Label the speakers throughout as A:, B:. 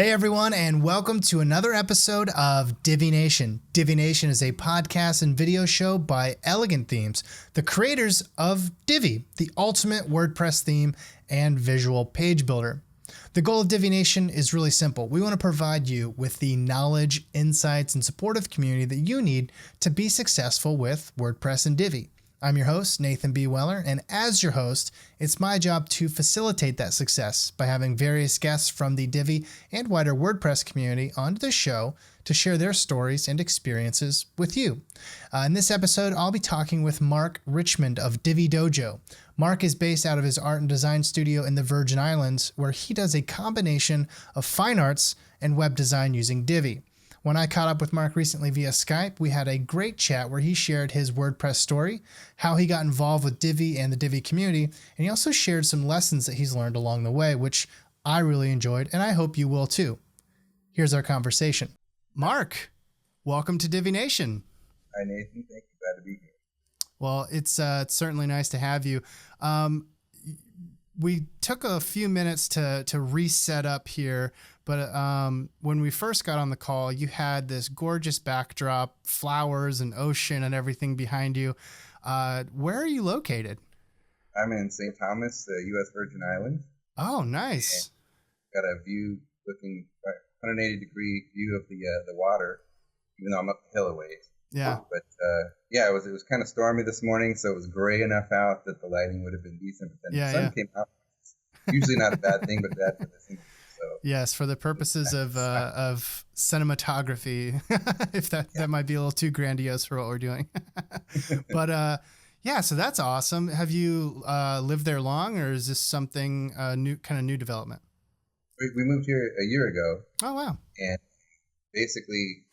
A: Hey everyone, and welcome to another episode of Divi Nation. Divi Nation is a podcast and video show by Elegant Themes, the creators of Divi, the ultimate WordPress theme and visual page builder. The goal of Divi Nation is really simple. We want to provide you with the knowledge, insights, and supportive community that you need to be successful with WordPress and Divi. I'm your host, Nathan B. Weller, and as your host, it's my job to facilitate that success by having various guests from the Divi and wider WordPress community onto the show to share their stories and experiences with you. In this episode, I'll be talking with Mark Richmond of Divi Dojo. Mark is based out of his art and design studio in the Virgin Islands, where he does a combination of fine arts and web design using Divi. When I caught up with Mark recently via Skype, we had a great chat where he shared his WordPress story, how he got involved with Divi and the Divi community, and he also shared some lessons that he's learned along the way, which I really enjoyed, and I hope you will too. Here's our conversation. Mark, welcome to Divi Nation.
B: Hi, Nathan. Thank you. Glad to be here.
A: Well, it's certainly nice to have you. We took a few minutes to reset up here, but when we first got on the call, you had this gorgeous backdrop, flowers and ocean and everything behind you. Where are you located?
B: I'm in St. Thomas, the U.S. Virgin Islands.
A: Oh, nice.
B: Got a view looking 180-degree view of the water, even though I'm up the hill a ways.
A: Yeah.
B: But it was kind of stormy this morning, so it was gray enough out that the lighting would have been decent. But then the sun came out. Usually not a bad thing, but bad for the scene. So
A: yes, for the purposes of cinematography, if that might be a little too grandiose for what we're doing. But so that's awesome. Have you lived there long, or is this something new development?
B: We moved here a year ago.
A: Oh wow!
B: And basically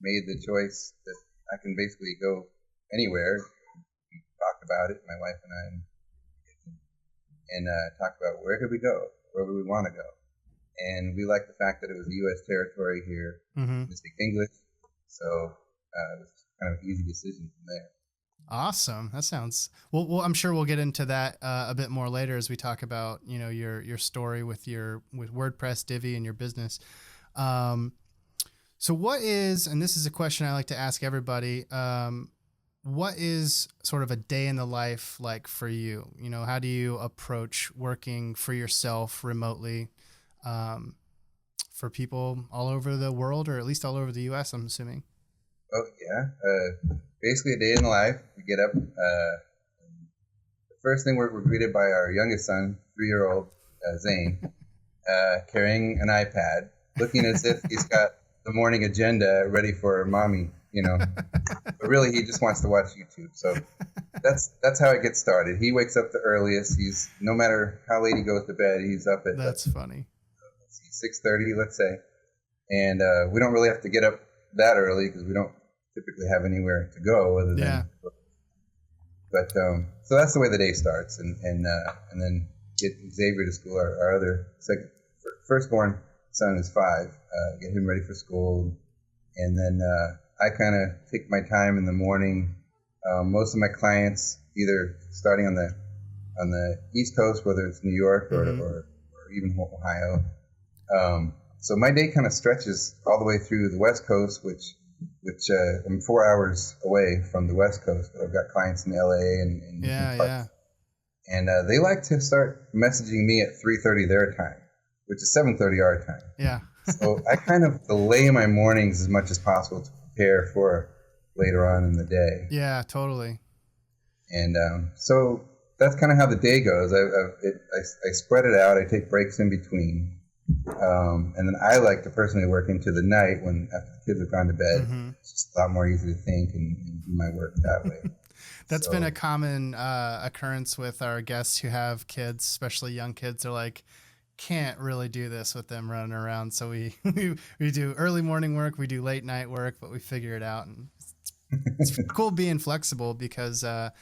B: made the choice that I can basically go anywhere. We talked about it, my wife and I, and talked about where could we go, where would we want to go. And we liked the fact that it was a U.S. territory here.
A: Mm-hmm.
B: We speak English, so it was kind of an easy decision from there.
A: Awesome. That sounds well. I'm sure we'll get into that a bit more later as we talk about your story with WordPress, Divi, and your business. So what is, and this is a question I like to ask everybody, what is sort of a day in the life like for you? How do you approach working for yourself remotely for people all over the world, or at least all over the U.S., I'm assuming?
B: Oh, yeah. Basically a day in the life. We get up. The first thing we're greeted by our youngest son, 3-year-old Zane, carrying an iPad, looking as if he's got the morning agenda ready for mommy, but really he just wants to watch YouTube. So that's how it gets started. He wakes up the earliest. He's, no matter how late he goes to bed, he's up at
A: that's funny.
B: 6:30, let's say. And we don't really have to get up that early because we don't typically have anywhere to go other than. But so that's the way the day starts, and then get Xavier to school. Our other firstborn son is 5. Get him ready for school, and then I kind of take my time in the morning. Most of my clients either starting on the East Coast, whether it's New York or even Ohio. So my day kind of stretches all the way through the West Coast, which I'm 4 hours away from the West Coast. But I've got clients in LA and different parts. And they like to start messaging me at 3:30 their time, which is 7:30 our time.
A: Yeah.
B: So I kind of delay my mornings as much as possible to prepare for later on in the day.
A: Yeah, totally.
B: And so that's kind of how the day goes. I spread it out. I take breaks in between. And then I like to personally work into the night after the kids have gone to bed. Mm-hmm. It's just a lot more easy to think and do my work that way.
A: That's been a common occurrence with our guests who have kids, especially young kids. They're like, can't really do this with them running around. So we do early morning work, we do late night work, but we figure it out. And it's cool being flexible because, our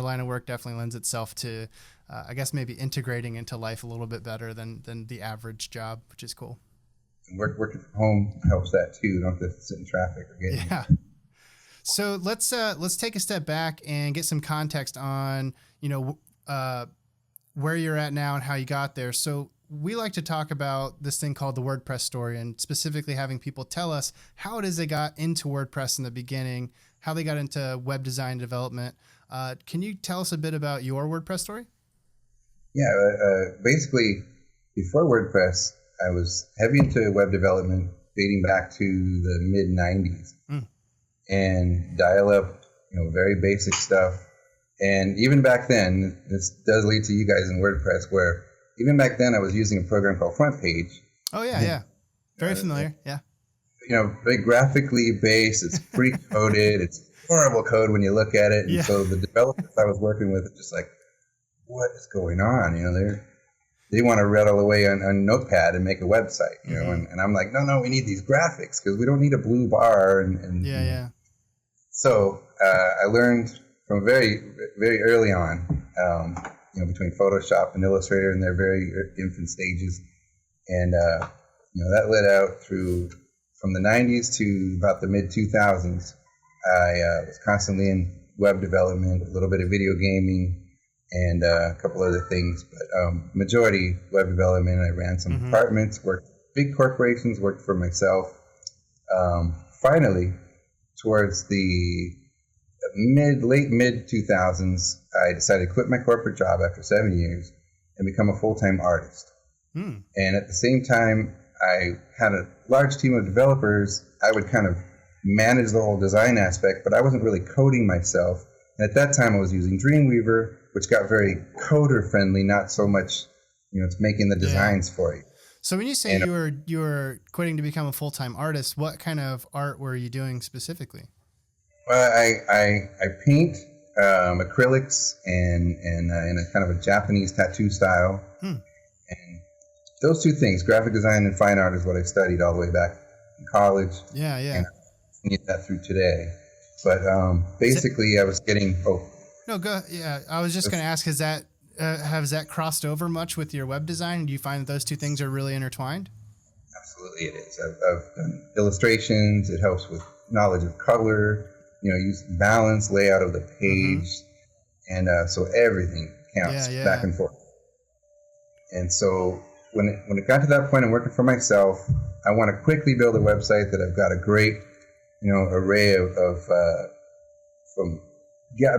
A: line of work definitely lends itself to, I guess maybe integrating into life a little bit better than the average job, which is cool.
B: And working from home helps that too. You don't have to sit in traffic or get anything.
A: So let's take a step back and get some context on, where you're at now and how you got there. So we like to talk about this thing called the WordPress story, and specifically having people tell us how it is they got into WordPress in the beginning, how they got into web design development. Can you tell us a bit about your WordPress story?
B: Yeah, basically, before WordPress, I was heavy into web development dating back to the mid 90s and dial up, very basic stuff. And even back then, this does lead to you guys in WordPress, where even back then I was using a program called Front Page.
A: Oh, yeah, yeah. Very familiar, yeah.
B: Very graphically based. It's pre-coded. It's horrible code when you look at it. And so the developers I was working with are just like, what is going on? They want to rattle away on Notepad and make a website, and I'm like, no, we need these graphics because we don't need a blue bar. And So I learned from very, very early on, between Photoshop and Illustrator in their very infant stages. And, that led out from the 90s to about the mid 2000s. I was constantly in web development, a little bit of video gaming, and a couple other things, but majority web development. I ran some departments, worked big corporations, worked for myself. Finally, towards the late mid 2000s, I decided to quit my corporate job after 7 years and become a full-time artist. And at the same time, I had a large team of developers. I would kind of manage the whole design aspect, but I wasn't really coding myself. And at that time, I was using Dreamweaver, which got very coder friendly, not so much, it's making the designs for you.
A: So when you say you were quitting to become a full-time artist, what kind of art were you doing specifically?
B: Well, I paint acrylics and in a kind of a Japanese tattoo style. And those two things, graphic design and fine art, is what I studied all the way back in college.
A: Yeah.
B: And I need that through today. But basically, I was getting...
A: No, go. Yeah, I was just going to ask, has that crossed over much with your web design? Do you find that those two things are really intertwined?
B: Absolutely, it is. I've done illustrations. It helps with knowledge of color, use balance, layout of the page, and so everything counts back and forth. And so when it got to that point, I'm working for myself. I want to quickly build a website that I've got a great, array of from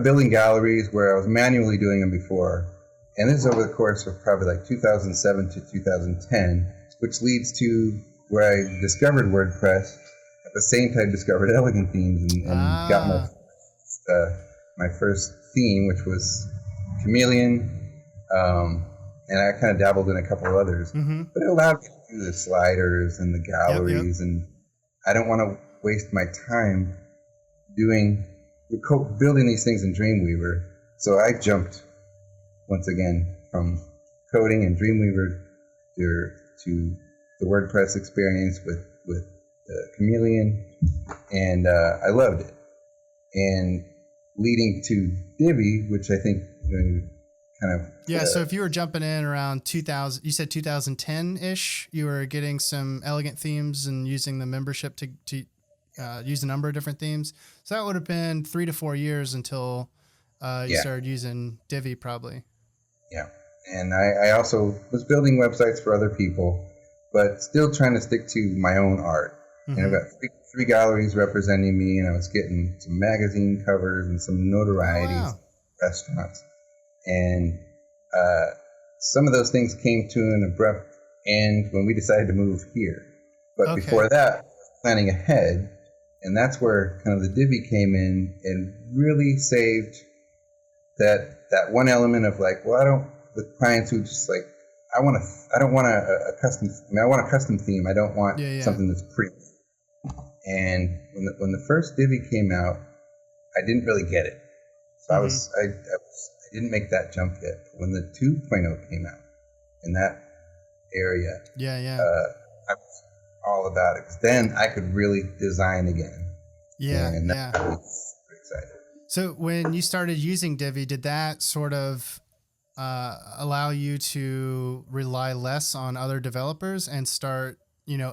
B: building galleries where I was manually doing them before. And this is over the course of probably like 2007 to 2010, which leads to where I discovered WordPress. At the same time, discovered Elegant Themes and got my first theme, which was Chameleon. And I kind of dabbled in a couple of others. But it allowed me to do the sliders and the galleries. And I don't want to waste my time building these things in Dreamweaver. So I jumped once again from coding in Dreamweaver to the WordPress experience with Chameleon, and I loved it. And leading to Divi, which I think kind of
A: so if you were jumping in around 2000, you said 2010-ish, you were getting some Elegant Themes and using the membership to use a number of different themes. So that would have been 3 to 4 years until you started using Divi, probably. Yeah.
B: And I also was building websites for other people, but still trying to stick to my own art. And I've got three galleries representing me, and I was getting some magazine covers and some notoriety restaurants. And some of those things came to an abrupt end when we decided to move here. But before that, planning ahead. And that's where kind of the Divi came in and really saved that one element of like, with clients who just like, I want a custom theme. I don't want something that's pre. And when the first Divi came out, I didn't really get it. So I didn't make that jump yet. When the 2.0 came out in that area, I was all about it. 'Cause then I could really design again. And that was pretty exciting.
A: So when you started using Divi, did that sort of allow you to rely less on other developers and start,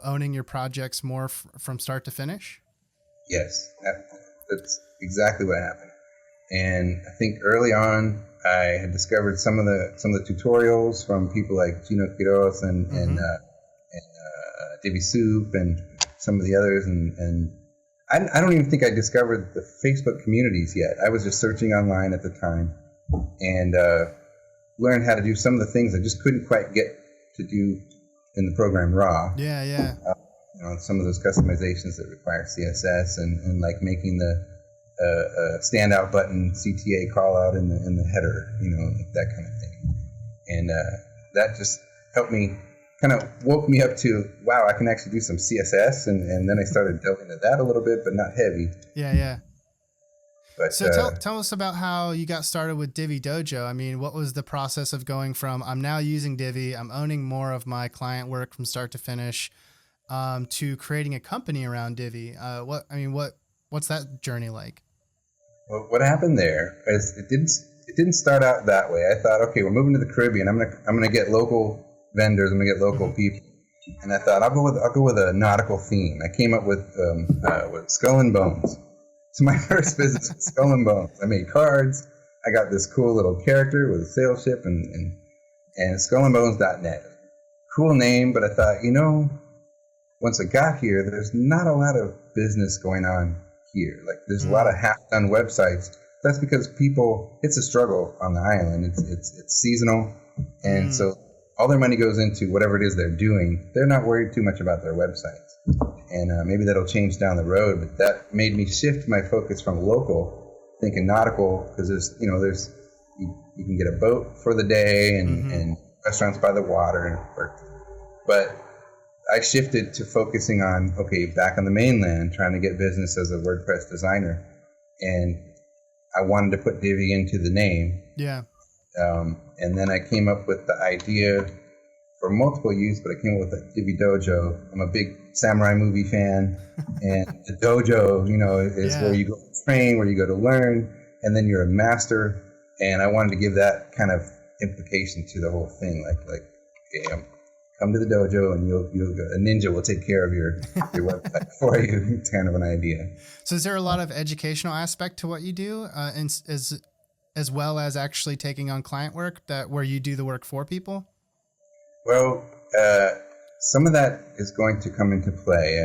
A: owning your projects more from start to finish?
B: Yes, that's exactly what happened. And I think early on, I had discovered some of the tutorials from people like Gino Quiroz and Divi Soup and some of the others, and I don't even think I discovered the Facebook communities yet. I was just searching online at the time and learned how to do some of the things I just couldn't quite get to do in the program raw.
A: Yeah.
B: Some of those customizations that require CSS and like making the standout button CTA call out in the header, that kind of thing. And that just helped me, kind of woke me up to, wow, I can actually do some CSS. And then I started delving into that a little bit, but not heavy.
A: Yeah.
B: But,
A: so tell us about how you got started with Divi Dojo. I mean, what was the process of going from I'm now using Divi, I'm owning more of my client work from start to finish, to creating a company around Divi? What's that journey like?
B: Well, what happened there is it didn't start out that way. I thought, okay, we're moving to the Caribbean. I'm gonna get local vendors. I'm gonna get local people. And I thought I'll go with a nautical theme. I came up with Skull and Bones. So my first business was Skull and Bones. I made cards. I got this cool little character with a sail ship and skullandbones.net. Cool name, but I thought, once I got here, there's not a lot of business going on here. Like there's a lot of half-done websites. That's because it's a struggle on the island. It's seasonal, and so all their money goes into whatever it is they're doing. They're not worried too much about their websites. And maybe that'll change down the road, but that made me shift my focus from local, thinking nautical, because you can get a boat for the day and restaurants by the water. But I shifted to focusing on, back on the mainland, trying to get business as a WordPress designer. And I wanted to put Divi into the name.
A: Yeah.
B: And then I came up with the idea for multiple use, but I came up with the Divi Dojo. I'm a big samurai movie fan, and the dojo, is where you go to train, where you go to learn, and then you're a master. And I wanted to give that kind of implication to the whole thing, like, come to the dojo, and a ninja will take care of your website for you. It's kind of an idea.
A: So, is there a lot of educational aspect to what you do, as well as actually taking on client work where you do the work for people?
B: Well, some of that is going to come into play.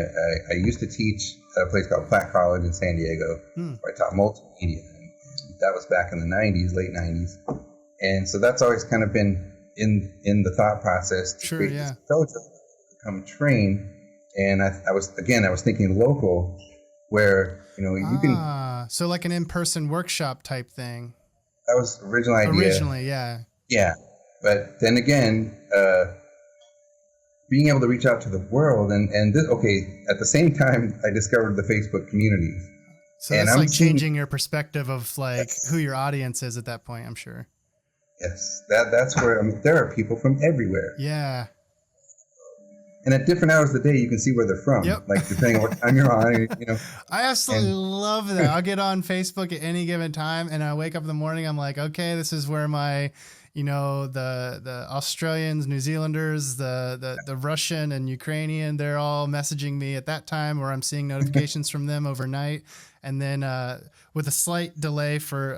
B: I used to teach at a place called Platt College in San Diego, where I taught multimedia. And that was back in the 90s, late 90s. And so that's always kind of been in the thought process to create this dojo, to come train. And I was thinking local, where, you can...
A: So like an in-person workshop type thing.
B: That was the original idea.
A: Originally, yeah.
B: Yeah. But then again, being able to reach out to the world and this, at the same time, I discovered the Facebook communities.
A: So that's like changing your perspective of who your audience is at that point, I'm sure.
B: Yes, that's where there are people from everywhere.
A: Yeah.
B: And at different hours of the day, you can see where they're from.
A: Yep.
B: Like depending on what time you're on,
A: I absolutely love that. I'll get on Facebook at any given time, and I wake up in the morning. I'm like, okay, this is where my, the Australians, New Zealanders, the Russian and Ukrainian, they're all messaging me at that time, or I'm seeing notifications from them overnight. And then with a slight delay for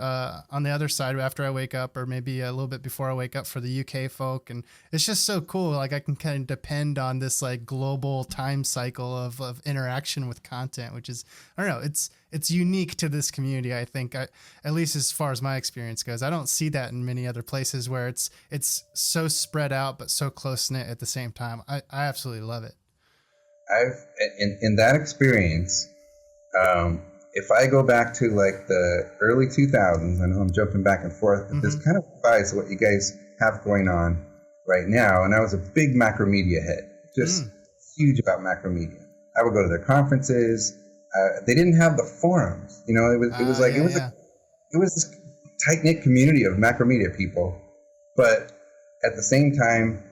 A: on the other side after I wake up, or maybe a little bit before I wake up for the UK folk. And it's just so cool. Like I can kind of depend on this like global time cycle of interaction with content, which is, I don't know, it's unique to this community. I think, at least as far as my experience goes. I don't see that in many other places where it's so spread out, but so close knit at the same time. I absolutely love it.
B: In that experience, if I go back to like the early 2000s, I know I'm jumping back and forth, but this kind of applies to what you guys have going on right now. And I was a big macromedia head, just huge about macromedia. I would go to their conferences. They didn't have the forums, it was this tight knit community of macromedia people, but at the same time,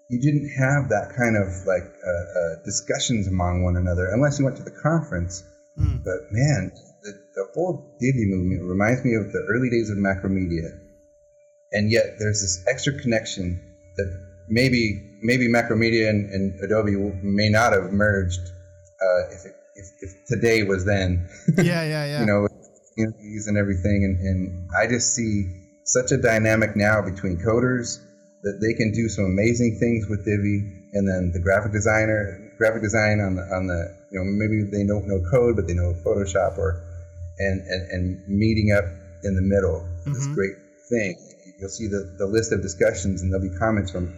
B: you didn't have that kind of like discussions among one another unless you went to the conference. But man, the whole Divi movement reminds me of the early days of macromedia, and yet there's this extra connection that maybe macromedia and Adobe may not have merged if today was then.
A: Yeah.
B: Communities and everything, and I just see such a dynamic now between coders that they can do some amazing things with Divi, and then the graphic design on the maybe they don't know code but they know Photoshop, or and meeting up in the middle. This great thing. You'll see the list of discussions, and there'll be comments from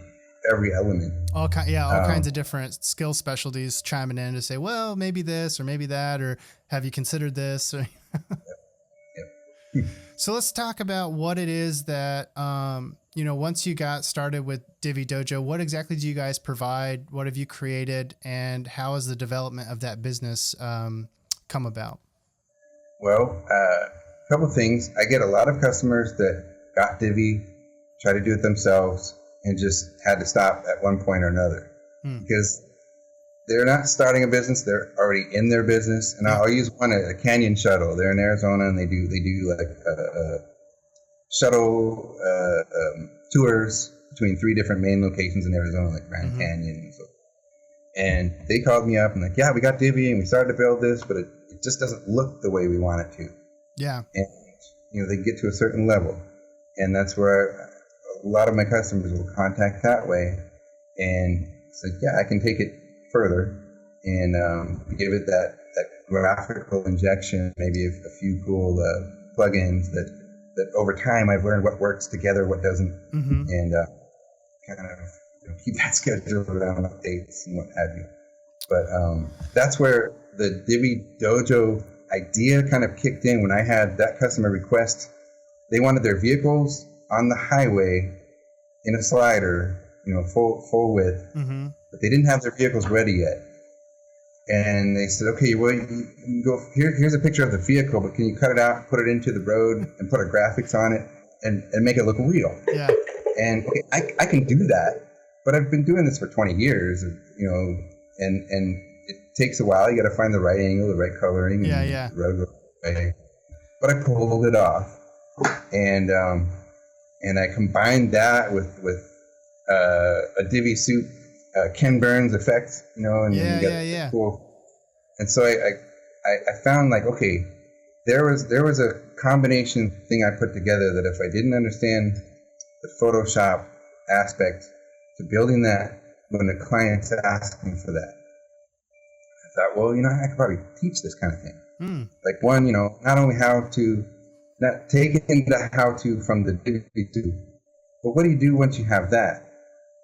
B: every element.
A: All kinds of different skill specialties chiming in to say, well, maybe this or maybe that, or have you considered this? Yep. So let's talk about what it is that, once you got started with Divi Dojo, what exactly do you guys provide? What have you created, and how has the development of that business come about?
B: Well, a couple things. I get a lot of customers that got Divi, try to do it themselves, and just had to stop at one point or another because they're not starting a business; they're already in their business. And I'll use one, a Canyon Shuttle. They're in Arizona, and they do like shuttle tours between 3 different main locations in Arizona, like Grand Canyon and so. And they called me up and like, yeah, we got Divi and we started to build this, but it just doesn't look the way we want it to.
A: Yeah.
B: And they get to a certain level, and that's where a lot of my customers will contact that way and say, yeah, I can take it further and give it that graphical injection, maybe a few cool plugins that over time I've learned what works together, what doesn't, and kind of keep that schedule around updates and what have you. But that's where the Divi Dojo idea kind of kicked in when I had that customer request. They wanted their vehicles on the highway in a slider, full width, but they didn't have their vehicles ready yet. And they said, okay, well, you can go here's a picture of the vehicle, but can you cut it out, put it into the road, and put our graphics on it, and make it look real?
A: Yeah.
B: And I can do that, but I've been doing this for 20 years, and it takes a while. You got to find the right angle, the right coloring, and the road way. But I pulled it off, and I combined that with a Divi suit, Ken Burns effect, and you get cool. And so I found like, okay, there was a combination thing I put together that if I didn't understand the Photoshop aspect to building that when the client's asking for that, I thought, well, I could probably teach this kind of thing. Like one, not only not taking the how-to from the Divi suit, but what do you do once you have that?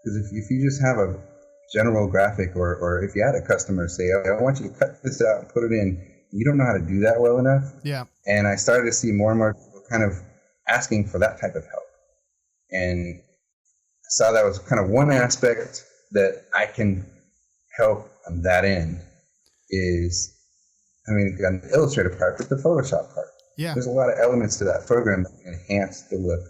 B: Because if you just have a general graphic, or if you had a customer say, oh, I want you to cut this out and put it in, you don't know how to do that well enough.
A: Yeah. And
B: I started to see more and more people kind of asking for that type of help. And I saw that was kind of one aspect that I can help on that end is, got an Illustrator part, but the Photoshop part.
A: Yeah.
B: There's a lot of elements to that program that can enhance the look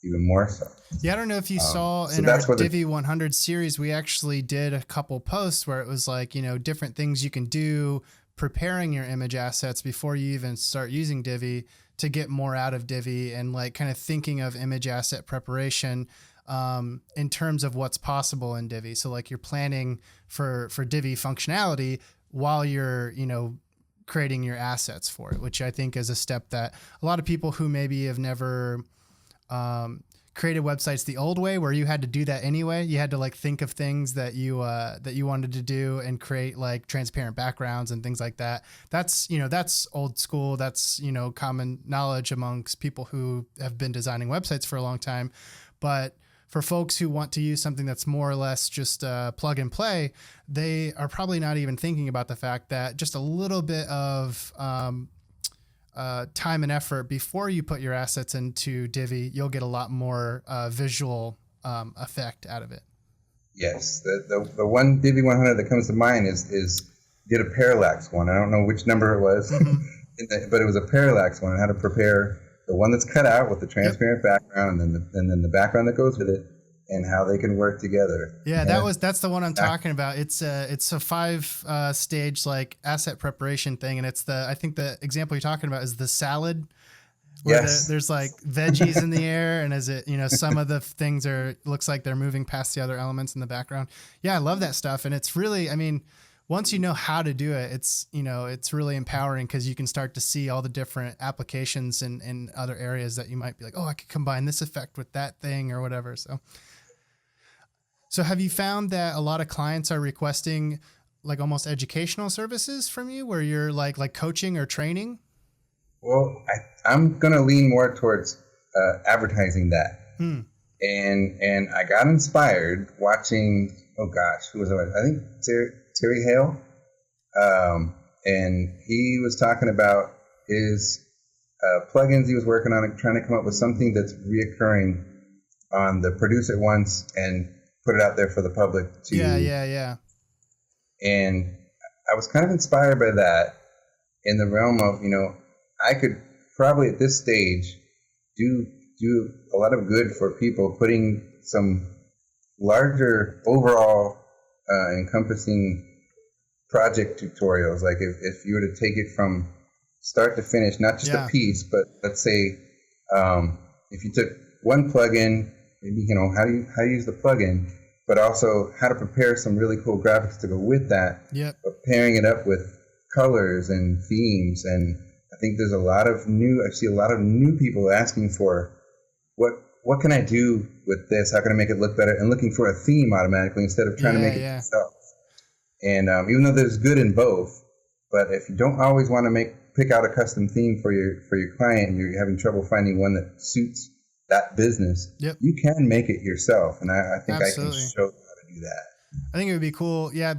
B: even more so.
A: Yeah, I don't know if you saw in our Divi 100 series, we actually did a couple posts where it was like, different things you can do preparing your image assets before you even start using Divi to get more out of Divi, and like kind of thinking of image asset preparation in terms of what's possible in Divi. So like you're planning for Divi functionality while you're, creating your assets for it, which I think is a step that a lot of people who maybe have never created websites the old way, where you had to do that anyway. You had to like think of things that you wanted to do and create like transparent backgrounds and things like that. That's, that's old school. That's, common knowledge amongst people who have been designing websites for a long time. But for folks who want to use something that's more or less just plug and play, they are probably not even thinking about the fact that just a little bit of time and effort before you put your assets into Divi, you'll get a lot more visual effect out of it. Yes,
B: the one Divi 100 that comes to mind is did a parallax one. I don't know which number it was, but it was a parallax one. How to prepare the one that's cut out with the transparent background, and then the background that goes with it, and how they can work together.
A: Yeah, that's the one I'm talking about. It's a 5 stage like asset preparation thing, and I think the example you're talking about is the salad, where there's like veggies in the air, and as it some of the things looks like they're moving past the other elements in the background. Yeah, I love that stuff, and it's really, once you know how to do it, it's really empowering because you can start to see all the different applications in other areas that you might be like, oh, I could combine this effect with that thing or whatever. So have you found that a lot of clients are requesting like almost educational services from you where you're like coaching or training?
B: Well, I'm going to lean more towards advertising that. And I got inspired watching, oh gosh, who was it? I think Terry Hale. And he was talking about his plugins he was working on, trying to come up with something that's reoccurring on the produce it once and put it out there for the public to.
A: Yeah.
B: And I was kind of inspired by that in the realm of, I could probably at this stage do a lot of good for people, putting some larger overall encompassing project tutorials. Like if you were to take it from start to finish, not just a piece, but let's say if you took one plugin, maybe how to use the plugin, but also how to prepare some really cool graphics to go with that.
A: Yep.
B: But pairing it up with colors and themes, and I think there's I see a lot of new people asking for what can I do with this? How can I make it look better? And looking for a theme automatically instead of trying to make it yourself. And even though there's good in both, but if you don't always want to pick out a custom theme for your client, and you're having trouble finding one that suits that business, you can make it yourself. And I think Absolutely. I can show you how to do that.
A: I think it would be cool. Yeah,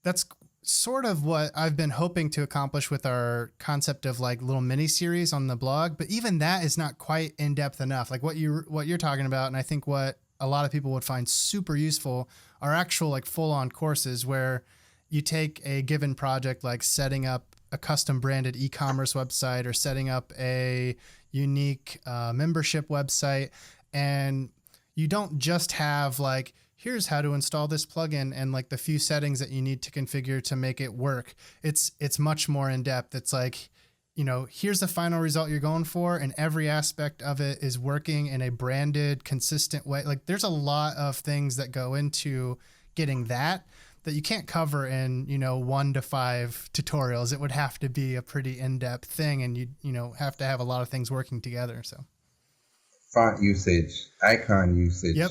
A: that's sort of what I've been hoping to accomplish with our concept of like little mini series on the blog. But even that is not quite in depth enough. Like what you're talking about, and I think what a lot of people would find super useful are actual like full on courses where you take a given project, like setting up a custom branded e-commerce website or setting up a unique membership website, and you don't just have like, here's how to install this plugin and like the few settings that you need to configure to make it work. It's much more in depth. It's like, here's the final result you're going for, and every aspect of it is working in a branded, consistent way. Like there's a lot of things that go into getting that you can't cover in, 1 to 5 tutorials. It would have to be a pretty in-depth thing, and you have to have a lot of things working together. So
B: font usage, icon usage.
A: Yep.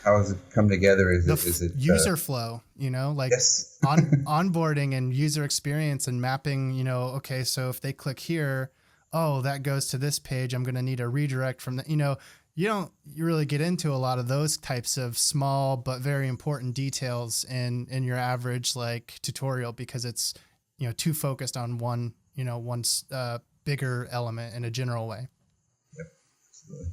B: How does it come together? Is it
A: user flow,
B: yes.
A: onboarding and user experience and mapping, okay, so if they click here, oh, that goes to this page. I'm going to need a redirect from that. You really get into a lot of those types of small but very important details in your average like tutorial, because it's, too focused on one bigger element in a general way.
B: Yep. Absolutely.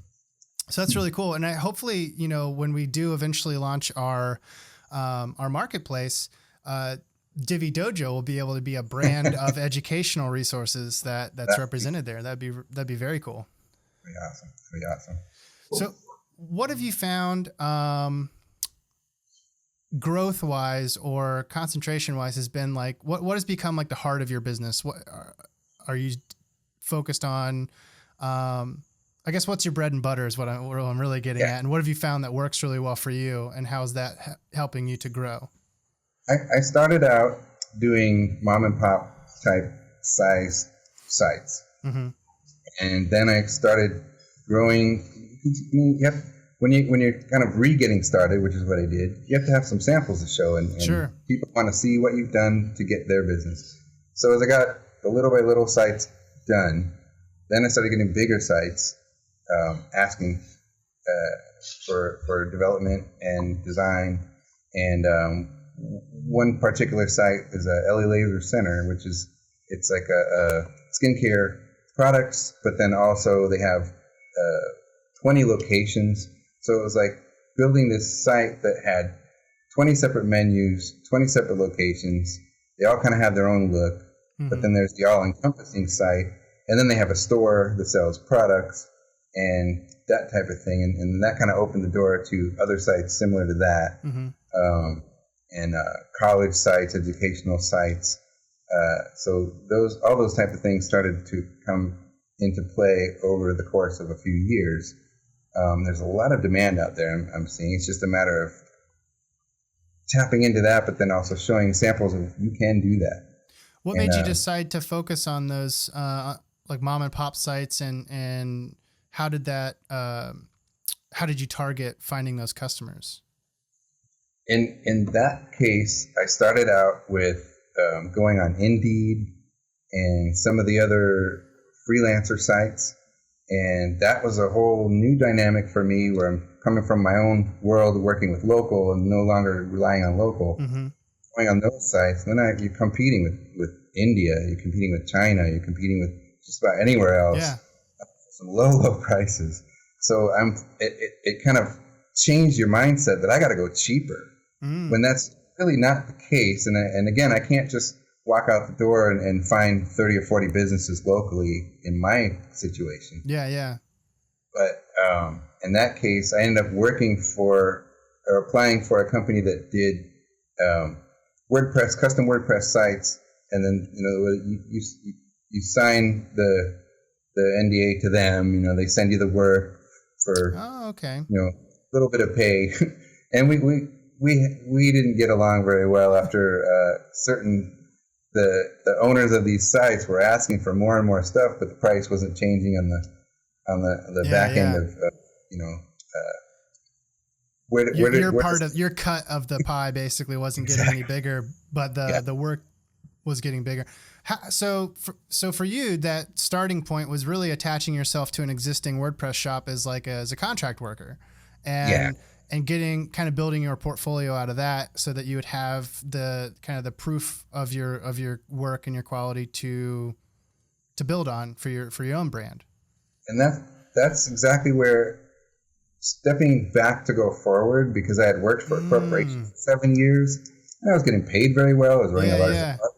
A: So that's really cool. And hopefully, when we do eventually launch our marketplace, Divi Dojo will be able to be a brand of educational resources that's represented there. That'd be very cool.
B: Pretty awesome.
A: So what have you found, growth wise or concentration wise has been like, what has become like the heart of your business? What are you focused on? I guess what's your bread and butter is what I'm really getting at. And what have you found that works really well for you, and how is that helping you to grow?
B: I started out doing mom and pop type size sites. Mm-hmm. And then I started growing. When you're kind of getting started, which is what I did, you have to have some samples to show, and
A: sure.
B: People want to see what you've done to get their business. So as I got the little by little sites done, then I started getting bigger sites, asking for development and design. And one particular site is a LA Laser Center, it's like a skincare products, but then also they have 20 locations. So it was like building this site that had 20 separate menus, 20 separate locations. They all kind of have their own look, mm-hmm. but then there's the all-encompassing site, and then they have a store that sells products and that type of thing. And that kind of opened the door to other sites similar to that, mm-hmm. And college sites, educational sites. So all those type of things started to come into play over the course of a few years. There's a lot of demand out there I'm seeing. It's just a matter of tapping into that, but then also showing samples of you can do that.
A: What made you decide to focus on those like mom and pop sites, and how did you target finding those customers?
B: In that case, I started out with going on Indeed and some of the other freelancer sites, and that was a whole new dynamic for me, where I'm coming from my own world, working with local and no longer relying on local.
A: Mm-hmm.
B: Going on those sites, then you're competing with India, you're competing with China, you're competing with just about anywhere else.
A: Yeah.
B: Some low prices. So it kind of changed your mindset that I got to go cheaper, when that's really not the case. And again, I can't just walk out the door and find 30 or 40 businesses locally in my situation.
A: Yeah.
B: But in that case, I ended up applying for a company that did WordPress, custom WordPress sites, and then you sign the NDA to them. They send you the work for a little bit of pay, and we didn't get along very well after the owners of these sites were asking for more and more stuff, but the price wasn't changing on the back end of
A: your cut of the pie basically wasn't getting any bigger, but the work was getting bigger. So for you, that starting point was really attaching yourself to an existing WordPress shop as a contract worker, and building your portfolio out of that, so that you would have the proof of your work and your quality to build on for your own brand.
B: And that's exactly where stepping back to go forward, because I had worked for a corporation for 7 years, and I was getting paid very well. I was running a large department,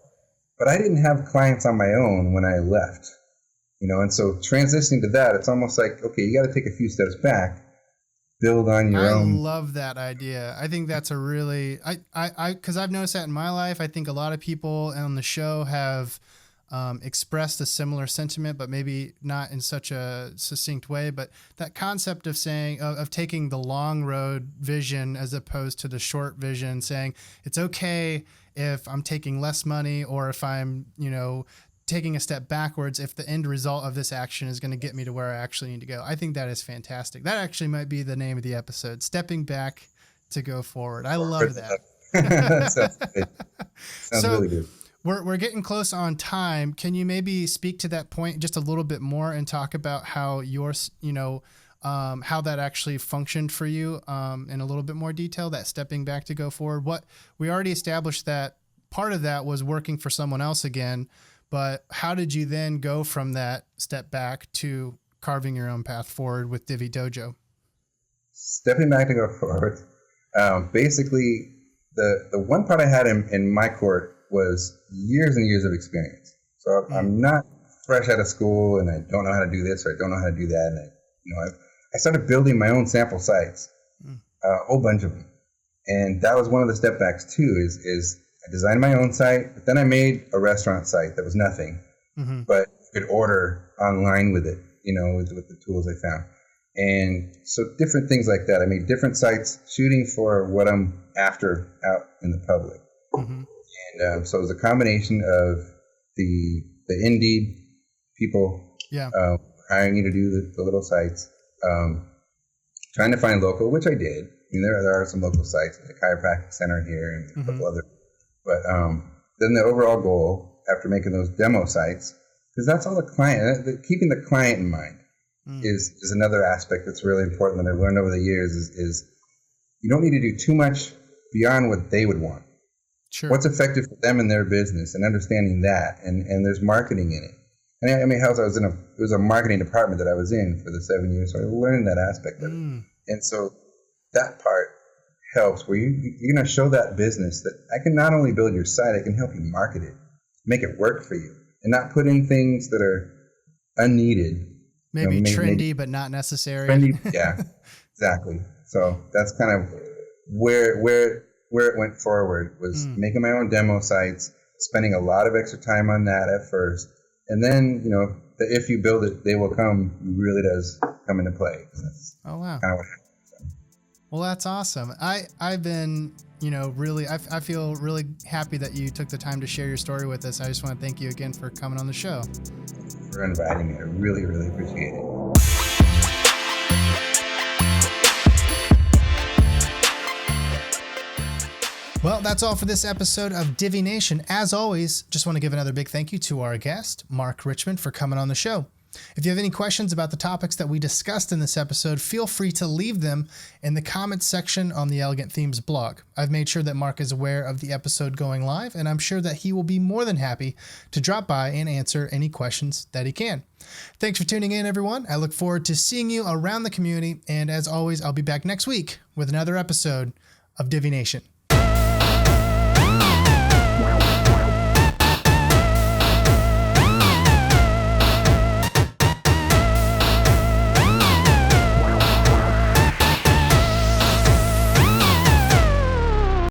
B: but I didn't have clients on my own when I left, and so transitioning to that, it's almost like, okay, you got to take a few steps back, build on your own.
A: I love that idea. I think that's a really, because I've noticed that in my life. I think a lot of people on the show have expressed a similar sentiment, but maybe not in such a succinct way. But that concept of saying, of taking the long road vision as opposed to the short vision, saying it's okay if I'm taking less money, or if I'm, taking a step backwards, if the end result of this action is going to get me to where I actually need to go. I think that is fantastic. That actually might be the name of the episode: Stepping Back to Go Forward. I love that.
B: That sounds good. Sounds really good.
A: We're getting close on time. Can you maybe speak to that point just a little bit more and talk about how how that actually functioned for you in a little bit more detail, that stepping back to go forward? What we already established, that part of that was working for someone else again, but how did you then go from that step back to carving your own path forward with Divi Dojo?
B: Stepping back to go forward. Basically, the one part I had in my court was years and years of experience. So I'm not fresh out of school, and I don't know how to do this, or I don't know how to do that. And I started building my own sample sites, a whole bunch of them. And that was one of the step backs too, is I designed my own site, but then I made a restaurant site that was nothing, but you could order online with it, with the tools I found. And so different things like that. I made different sites shooting for what I'm after out in the public. And so it was a combination of the Indeed people hiring you to do the little sites, trying to find local, which I did. I mean, there are some local sites, like the chiropractic center here and a couple other. But then the overall goal, after making those demo sites, because that's all the client, keeping the client in mind is another aspect that's really important that I've learned over the years is you don't need to do too much beyond what they would want.
A: Sure.
B: What's effective for them and their business, and understanding that, and there's marketing in it. And I mean, it was a marketing department that I was in for the 7 years, so I learned that aspect of it. And so that part helps, where you're going to show that business that I can not only build your site, I can help you market it, make it work for you, and not put in things that are unneeded.
A: Maybe trendy, but not necessary.
B: Trendy, yeah, exactly. So that's kind of where it went forward, was making my own demo sites, spending a lot of extra time on that at first. And then, the if you build it, they will come really does come into play. That's
A: oh, wow.
B: kind of what happened.
A: Well, that's awesome. I've been really, I feel really happy that you took the time to share your story with us. I just want to thank you again for coming on the show.
B: For inviting me. I really, really appreciate it.
A: Well, that's all for this episode of Divi Nation. As always, just want to give another big thank you to our guest, Mark Richmond, for coming on the show. If you have any questions about the topics that we discussed in this episode, feel free to leave them in the comments section on the Elegant Themes blog. I've made sure that Mark is aware of the episode going live, and I'm sure that he will be more than happy to drop by and answer any questions that he can. Thanks for tuning in, everyone. I look forward to seeing you around the community, and as always, I'll be back next week with another episode of Divi Nation.